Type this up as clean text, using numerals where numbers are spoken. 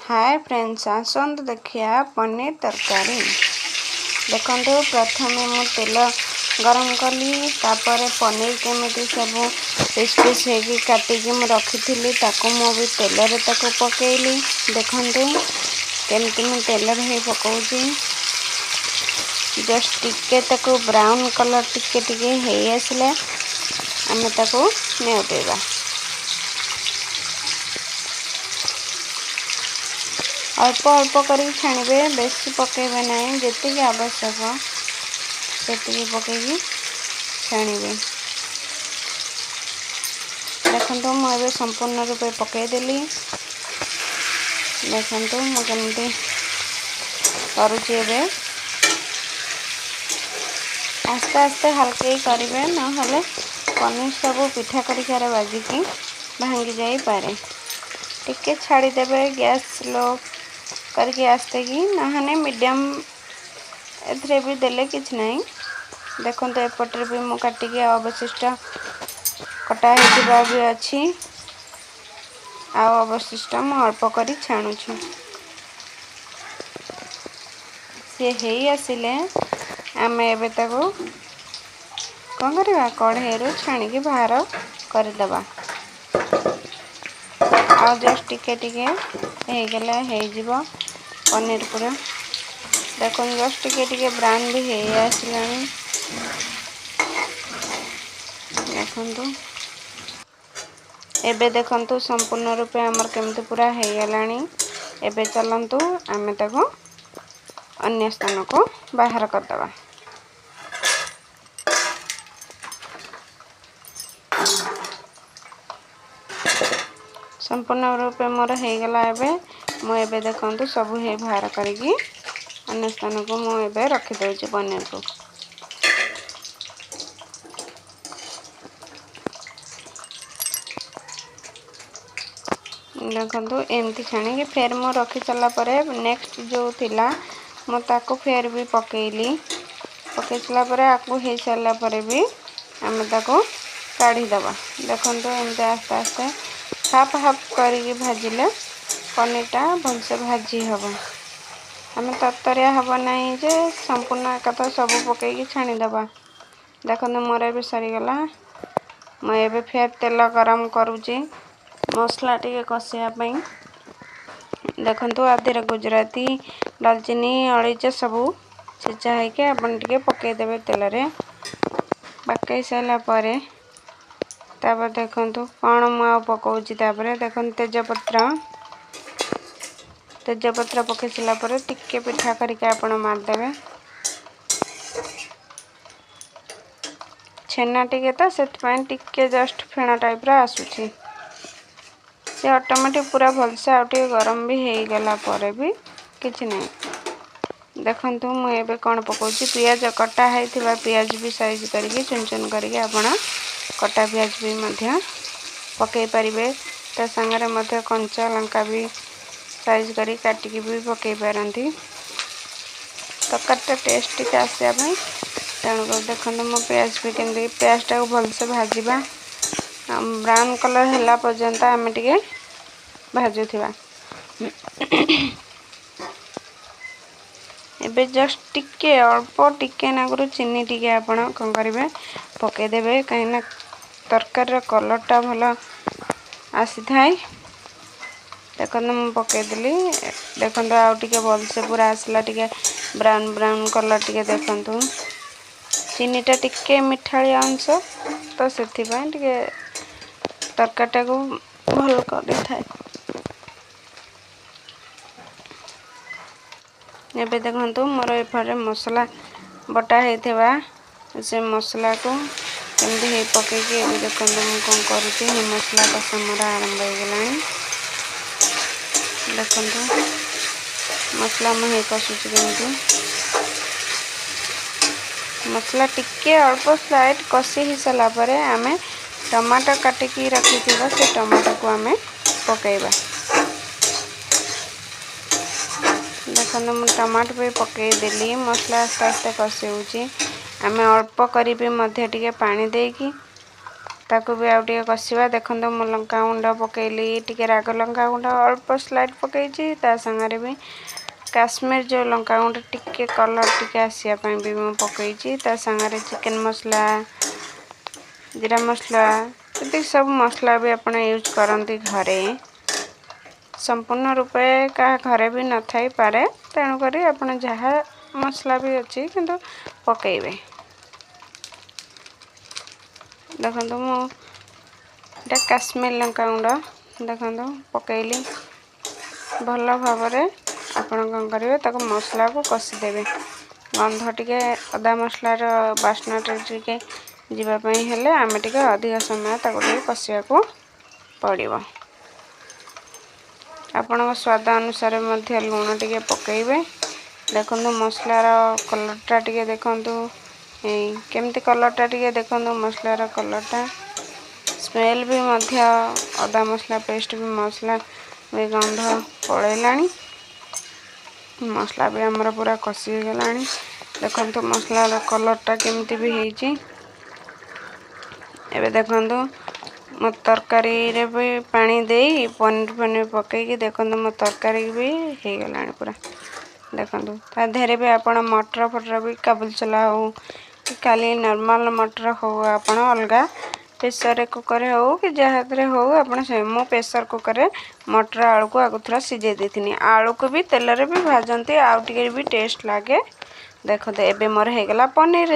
Hi friends, आसतु देखिया पनीर तरकारी। देखो प्रथमे मु तेल गरम कली, तापर पनीर केमिति सब पीस पीस होगी काटिकी मु रखी ताकू मु भी तेल रे ताकू पकेली। देखो केमती मु तेल रे पकाउची। जस्ट टिके ताकू ब्राउन कलर टिके टिके हे आसले आमे ताकू नेउटेबा। अल्प अल्प करी छाणिबे, बेसी पकेबे नहीं, जेतिकी आवश्यक सेतिकी पकेगी छाणिबे। देखो मुझे संपूर्ण रूपे पकईदेली। देखो मुझे करुची एबे आस्ते आस्ते हल्के ही करेंगे, ना पनीर सब पिठा करिकार बाजिकी भांगी जाई पारे। टिके छाड़ीदेवे, गैस स्लो करके आस्ते की नहाने मीडियम एथरे भी देले किछ नहीं। देखो तो एपटर भी मु काटिके अवशिष्ट कटा हेतिबा भी अच्छी आ अवशिष्ट मु अल्प करी छाणुछु। से हेई आसिले आमे एबे ताको कौन करवा, कढ़ेरू छाणिकी बाहर करदेबा। आ जस्ट टिके टिके हे गला हे जीवो पनीर पूरा। देखो जस्ट टिके टिके ब्राउन भी हे आसलानी। देखो एबे देखंतु संपूर्ण रूपे हमर केमती पूरा हे गलानी। एबे चलंतु आमे ताको अन्य स्थान को बाहर करदबा। संपूर्ण रूपे मोर हे गला। एबे मु एबे देखंतु सब हे बाहर करिकी अन्य स्थान को मु एबे रखि देउची पनीर को। देखो एमती छाणी फेर मु रखी सारा परे नेक्स्ट जो थिला मु ताको फेर भी पकेली। पकई सारा परे आकु हे सारा परे भी आमे ताको काढ़ी दबा। देखो एमती आस्ते आस्ते हाफ हाफ करके भाजिले पनीरटा भलसे भाजी हबो। आमे तरतरिया हबो नहीं जे संपूर्ण एकाथ सब पकईकी छाणी दबा। देखो मोर एबे सरी गला। मु एबे फेर तेल गरम करूची मसला टिके कसिया पई। देखंतु आधेरे गुजराती, दालचीनी, अळीच सब छेचा है के अपन टिके पकई देबे तेल रे। पकई साला परे तापर देखंतु कोन मु आ पकाउची। तापर देखन तेजपत्र पकई साला परे टिके पिठा करके आपण मार देबे। छेना टिके तो सेट पई टिके जस्ट फेणा टाइप रा आसुची। से ऑटोमेटिक पूरा भलसे आउटे गरम भी हे गला परे भी किछ नहीं। देखंतु मु एबे कोन पकाउची, पियाज कटा हेतिबा पियाज भी साइज करके चुन चुन करके आपण कटा पियाज भी मध्य पकई परिबे। ता संगरे मध्य कंचा लंका भी साइज करी काटिकी भी पकई पारंती। तकरटा टेस्ट के आसिया भाई तेणु कर देखो मो प्याज भी केमती प्याज टाक भलसे भाजवा ब्राउन कलर हैला पर्यंत आमे टिके भाजुथिबा। एबे जस्ट टिके अल्प टिके नागरु चीनी टिके आपण कोन करिवे पकई देबे, कहिना तरकारी कलरटा भलो आसी थाई। देखो मु पकई देली। देखो आउ टिके भलसे पूरा आसला टिके ब्राउन ब्राउन कलर टिके। देखंतु चीनीटा टिके मिठालिया अंश तो सेथि पई टिके तरकारीटा को भल कर थाए। एबे देखंतु मोर एफरे मसला बटा हेथिबा से मसला को केमती हे पकईकी एबे देखंतु मु कोन करूची हे मसला का समरा आरंभ हो गलानी। देखंतु मसला मु हे कसुची केमती मसला टिके अल्प स्लाइड कसी ही साला परे आमे टमाटर काटिकी रखिथिबा से टमाटर को आमे पकईबा। देखो मु टमाटर भी पकई देली। मसला आस्ते आस्ते कसी होची। आमे अल्प करी भी मध्य टिके पानी देकी ताकू भी आउ टिके कषिबा। देखो मु लंका गुंड पकेली टिके राग लंका गुंड अल्प स्लाइड पकईची ता संगे भी काश्मीर जो लंका गुंड टिके कलर टिके आसिया पई भी मु पकईची ता संगे चिकन मसला जीरा मसला ये सब मसला भी अपन यूज करती घरे संपूर्ण रूपे का घरे भी न थाई पारे तेणु करी अपन जहाँ मसला भी अच्छी किंतु पकेबे। देखो मुझे काश्मीर लंका गुंड देखो पकईली भल भाव आपण कौन करेंगे ताको मसला को कषिदेवे गंध टिके अदा मसलार बास्ना टिके जीवाई हेले आम टिके अधिक समय ताको टिके कषिया को पड़ो। आपण स्वाद अनुसार मध्य लुण टिके पकेबे। देखो मसलार कलरटा टिके देखु केमती कलरटा टिके देखो मसलार कलरटा स्मेल भी मध्य अदा मसला पेस्ट भी मसला भी गंध पड़ेलानी मसला भी आमर पूरा कषि गलानी। देखो मसलार कलरटा केमती भी होईची। एबे देखो मो तरकारी रे भी पानी देई पनीर पनीर पकईकी देखो मो तरकारी भी हो गलानी पूरा। देखो ता धेरे भी आपण मटर फटर भी काबुल चला हो कि खाली नॉर्मल मटर हो आपण अलगा प्रेशर कुकर हो कि जहादरे हो आपण से मो प्रेशर कुकर मटर आलू को आगुथरा सिझे देथिनी आलू को भी तेल रे भी भाजंती आउ टिके भी टेस्ट लागे। देखो एबे मोर हो गला पनीर।